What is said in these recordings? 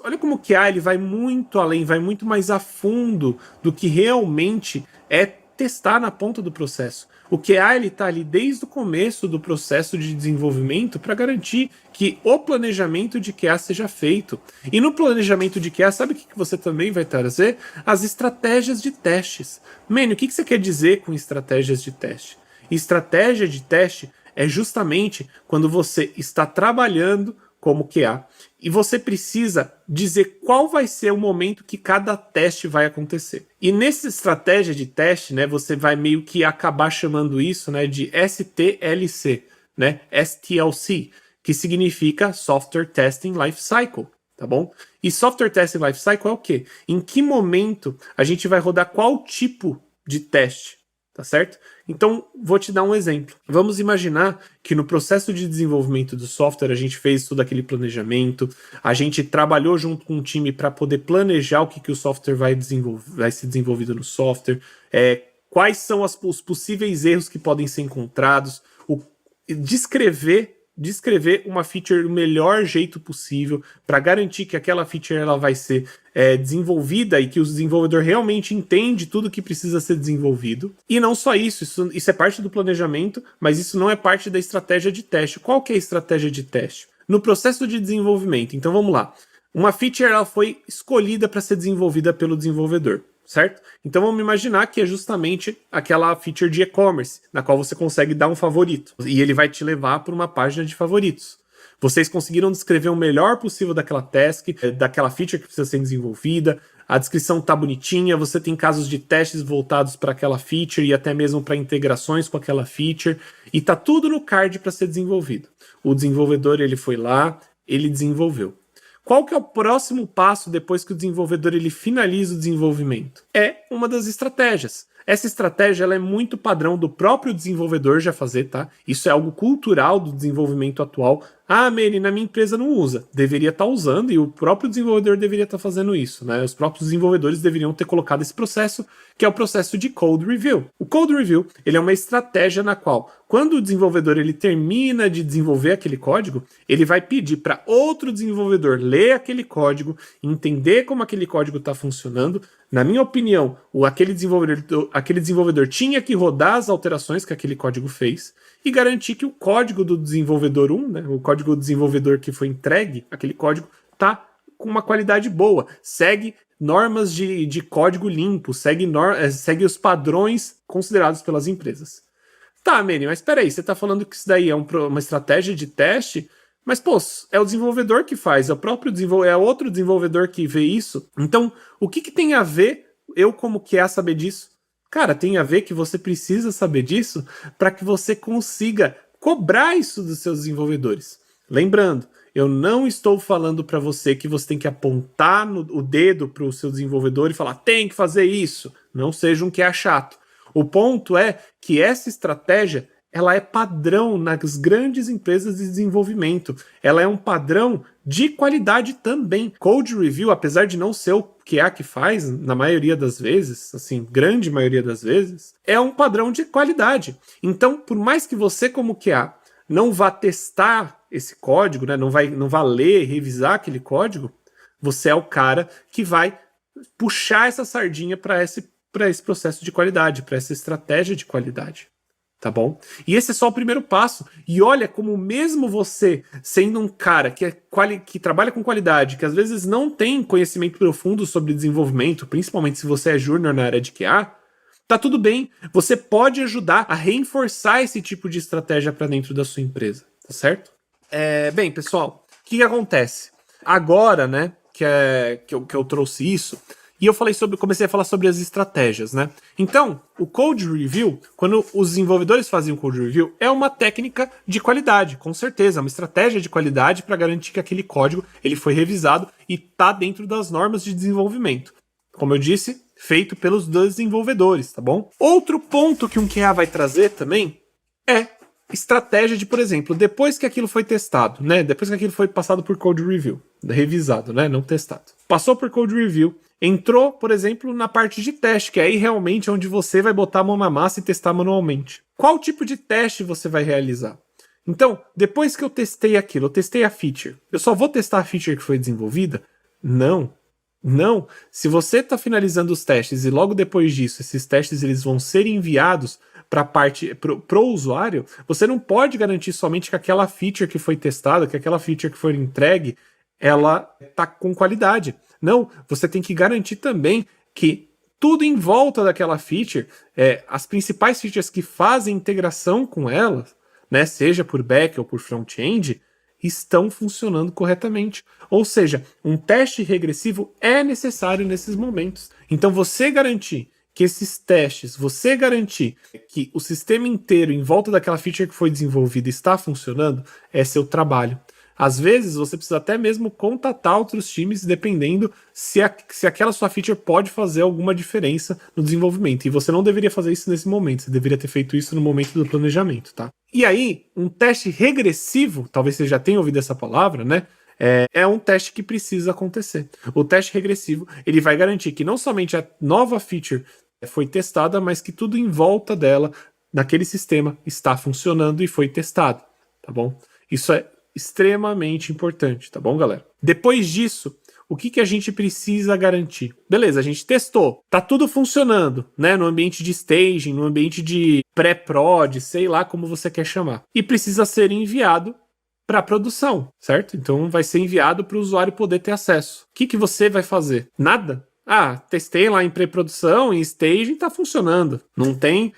Olha como o QA ele vai muito além, vai muito mais a fundo do que realmente é testar na ponta do processo. O QA ele está ali desde o começo do processo de desenvolvimento para garantir que o planejamento de QA seja feito. E no planejamento de QA, sabe o que você também vai trazer? As estratégias de testes. Mano, o que você quer dizer com estratégias de teste? Estratégia de teste é justamente quando você está trabalhando como QA e você precisa dizer qual vai ser o momento que cada teste vai acontecer. E nessa estratégia de teste, né, você vai meio que acabar chamando isso, né, de STLC, né, STLC, que significa Software Testing Life Cycle, tá bom? E Software Testing Life Cycle é o quê? Em que momento a gente vai rodar qual tipo de teste, tá certo? Então, vou te dar um exemplo. Vamos imaginar que no processo de desenvolvimento do software a gente fez todo aquele planejamento, a gente trabalhou junto com um time para poder planejar o que o software vai ser desenvolvido no software, quais são os possíveis erros que podem ser encontrados, descrever uma feature do melhor jeito possível para garantir que aquela feature ela vai ser desenvolvida e que o desenvolvedor realmente entende tudo que precisa ser desenvolvido. E não só isso é parte do planejamento, mas isso não é parte da estratégia de teste. Qual que é a estratégia de teste? No processo de desenvolvimento, então vamos lá. Uma feature ela foi escolhida para ser desenvolvida pelo desenvolvedor, certo? Então vamos imaginar que é justamente aquela feature de e-commerce, na qual você consegue dar um favorito, e ele vai te levar para uma página de favoritos. Vocês conseguiram descrever o melhor possível daquela task, daquela feature que precisa ser desenvolvida, a descrição tá bonitinha, você tem casos de testes voltados para aquela feature e até mesmo para integrações com aquela feature, e tá tudo no card para ser desenvolvido. O desenvolvedor ele foi lá, ele desenvolveu. Qual que é o próximo passo depois que o desenvolvedor ele finaliza o desenvolvimento? É uma das estratégias. Essa estratégia ela é muito padrão do próprio desenvolvedor já fazer, tá? Isso é algo cultural do desenvolvimento atual. Ah, Mary, na minha empresa não usa. Deveria estar usando e o próprio desenvolvedor deveria estar fazendo isso, né? Os próprios desenvolvedores deveriam ter colocado esse processo, que é o processo de Code Review. O Code Review, ele é uma estratégia na qual, quando o desenvolvedor ele termina de desenvolver aquele código, ele vai pedir para outro desenvolvedor ler aquele código, entender como aquele código está funcionando. Na minha opinião, aquele desenvolvedor tinha que rodar as alterações que aquele código fez e garantir que o código do desenvolvedor 1, né, o código do desenvolvedor que foi entregue, aquele código está com uma qualidade boa, segue normas de código limpo, segue os padrões considerados pelas empresas. Tá, Manny, mas espera aí, você está falando que isso daí é uma estratégia de teste? Mas, pô, é o desenvolvedor que faz, é outro desenvolvedor que vê isso. Então, o que tem a ver eu como QA saber disso? Cara, tem a ver que você precisa saber disso para que você consiga cobrar isso dos seus desenvolvedores. Lembrando, eu não estou falando para você que você tem que apontar o dedo para o seu desenvolvedor e falar, tem que fazer isso. Não seja um QA chato. O ponto é que essa estratégia ela é padrão nas grandes empresas de desenvolvimento. Ela é um padrão de qualidade também. Code Review, apesar de não ser o QA que faz, na maioria das vezes, assim, grande maioria das vezes, é um padrão de qualidade. Então, por mais que você, como QA, não vá testar esse código, né, não vá ler, revisar aquele código, você é o cara que vai puxar essa sardinha para esse processo de qualidade, para essa estratégia de qualidade. Tá bom? E esse é só o primeiro passo. E olha como mesmo você, sendo um cara que trabalha com qualidade, que às vezes não tem conhecimento profundo sobre desenvolvimento, principalmente se você é júnior na área de QA, tá tudo bem. Você pode ajudar a reforçar esse tipo de estratégia para dentro da sua empresa, tá certo? Bem, pessoal, o que acontece? Agora, né, que eu trouxe isso, e comecei a falar sobre as estratégias, né? Então, o Code Review, quando os desenvolvedores fazem o Code Review, é uma técnica de qualidade, com certeza, é uma estratégia de qualidade para garantir que aquele código ele foi revisado e está dentro das normas de desenvolvimento. Como eu disse, feito pelos desenvolvedores, tá bom? Outro ponto que um QA vai trazer também é estratégia de, por exemplo, depois que aquilo foi testado, né? Depois que aquilo foi passado por Code Review, revisado, né? Não testado. Passou por Code Review, entrou, por exemplo, na parte de teste, que é aí realmente onde você vai botar a mão na massa e testar manualmente. Qual tipo de teste você vai realizar? Então, depois que eu testei aquilo, eu testei a feature, eu só vou testar a feature que foi desenvolvida? Não. Não. Se você está finalizando os testes e logo depois disso, esses testes eles vão ser enviados para o usuário, você não pode garantir somente que aquela feature que foi testada, que aquela feature que foi entregue, ela está com qualidade. Não, você tem que garantir também que tudo em volta daquela feature, as principais features que fazem integração com elas, né, seja por back ou por front-end, estão funcionando corretamente. Ou seja, um teste regressivo é necessário nesses momentos. Então você garantir que esses testes, você garantir que o sistema inteiro em volta daquela feature que foi desenvolvida está funcionando, é seu trabalho. Às vezes você precisa até mesmo contatar outros times, dependendo se aquela sua feature pode fazer alguma diferença no desenvolvimento. E você não deveria fazer isso nesse momento, você deveria ter feito isso no momento do planejamento, tá? E aí, um teste regressivo, talvez você já tenha ouvido essa palavra, né? É um teste que precisa acontecer. O teste regressivo, ele vai garantir que não somente a nova feature foi testada, mas que tudo em volta dela, naquele sistema, está funcionando e foi testado, tá bom? Isso é extremamente importante, tá bom, galera? Depois disso, o que a gente precisa garantir? Beleza, a gente testou, tá tudo funcionando, né? No ambiente de staging, no ambiente de pré-prod, sei lá como você quer chamar. E precisa ser enviado para produção, certo? Então vai ser enviado para o usuário poder ter acesso. O que você vai fazer? Nada? Ah, testei lá em pré-produção, em staging, tá funcionando. Não tem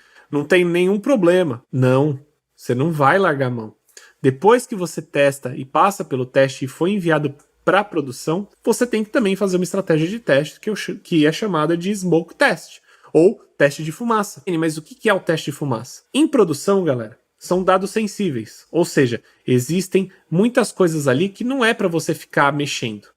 nenhum problema. Não, você não vai largar a mão. Depois que você testa e passa pelo teste e foi enviado para produção, você tem que também fazer uma estratégia de teste que é chamada de smoke test, ou teste de fumaça. Mas o que é o teste de fumaça? Em produção, galera, são dados sensíveis, ou seja, existem muitas coisas ali que não é para você ficar mexendo.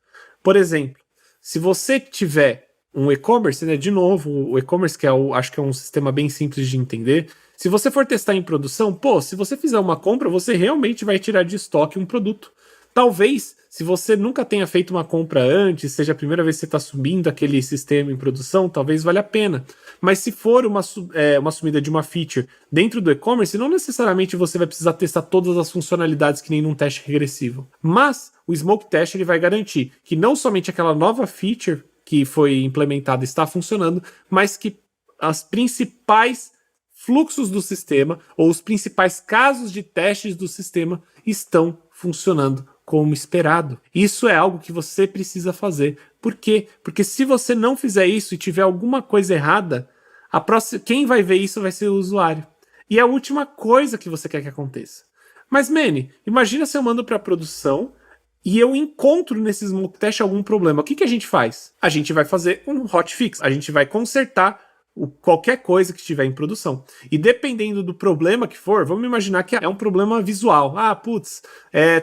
Por exemplo, se você tiver um e-commerce, né, de novo, o e-commerce que acho que é um sistema bem simples de entender. Se você for testar em produção, se você fizer uma compra, você realmente vai tirar de estoque um produto. Talvez, se você nunca tenha feito uma compra antes, seja a primeira vez que você está subindo aquele sistema em produção, talvez valha a pena. Mas se for uma subida de uma feature dentro do e-commerce, não necessariamente você vai precisar testar todas as funcionalidades que nem num teste regressivo. Mas o Smoke Test ele vai garantir que não somente aquela nova feature que foi implementada está funcionando, mas que as principais fluxos do sistema ou os principais casos de testes do sistema estão funcionando como esperado. Isso é algo que você precisa fazer. Por quê? Porque se você não fizer isso e tiver alguma coisa errada, quem vai ver isso vai ser o usuário. E é a última coisa que você quer que aconteça. Mas, Manny, imagina se eu mando para produção e eu encontro nesse smoke test algum problema. O que a gente faz? A gente vai fazer um hotfix. A gente vai consertar qualquer coisa que estiver em produção. E dependendo do problema que for, vamos imaginar que é um problema visual.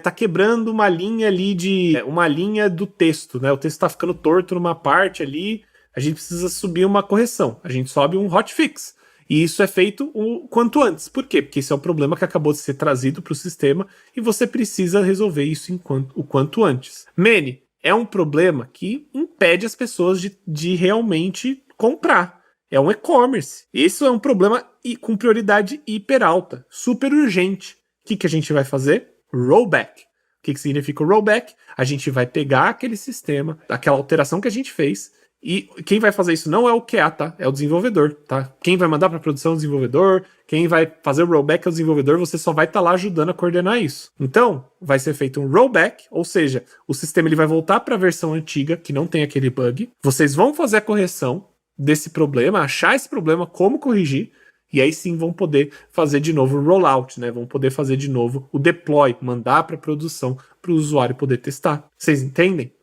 Tá quebrando uma linha ali uma linha do texto, né? O texto tá ficando torto numa parte ali, a gente precisa subir uma correção. A gente sobe um hotfix. E isso é feito o quanto antes. Por quê? Porque esse é um problema que acabou de ser trazido para o sistema e você precisa resolver isso o quanto antes. Manny, é um problema que impede as pessoas de realmente comprar. É um e-commerce. Isso é um problema com prioridade hiper alta, super urgente. O que a gente vai fazer? Rollback. O que significa o rollback? A gente vai pegar aquele sistema, aquela alteração que a gente fez, e quem vai fazer isso não é o QA, tá? É o desenvolvedor, tá? Quem vai mandar para produção é o desenvolvedor, quem vai fazer o rollback é o desenvolvedor, você só vai estar lá ajudando a coordenar isso. Então, vai ser feito um rollback, ou seja, o sistema ele vai voltar para a versão antiga, que não tem aquele bug. Vocês vão fazer a correção desse problema, achar esse problema, como corrigir, e aí sim vão poder fazer de novo o rollout, né? Vão poder fazer de novo o deploy, mandar para produção para o usuário poder testar. Vocês entendem?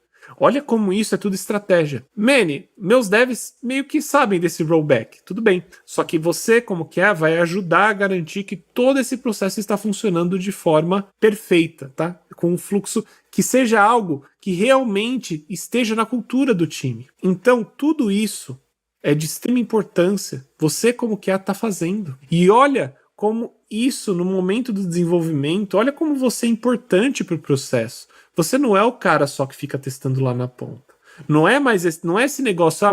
Olha como isso é tudo estratégia. Manny, meus devs meio que sabem desse rollback. Tudo bem. Só que você, como que vai ajudar a garantir que todo esse processo está funcionando de forma perfeita, tá? Com um fluxo que seja algo que realmente esteja na cultura do time. Então, tudo isso é de extrema importância. Você, como que está fazendo. E olha como isso, no momento do desenvolvimento, olha como você é importante para o processo. Você não é o cara só que fica testando lá na ponta. Não é esse negócio,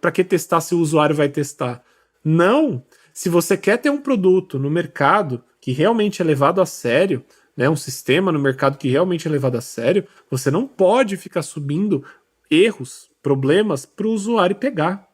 para que testar se o usuário vai testar? Não. Se você quer ter um produto no mercado que realmente é levado a sério, né, um sistema no mercado que realmente é levado a sério, você não pode ficar subindo erros, problemas para o usuário pegar.